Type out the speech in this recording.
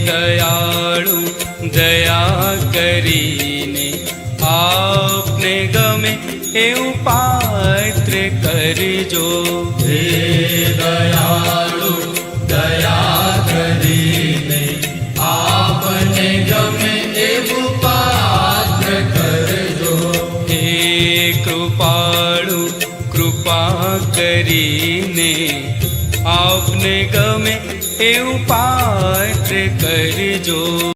દયાળુ દયા કરીને આપને ગમે એવું પાત્ર કરજો. હે દયાળુ દયા કરીને આપને ગમે એવું પાત્ર કરજો. હે કૃપાળુ કૃપા કરીને આપને ગમે એવું પાત્ર કરજો.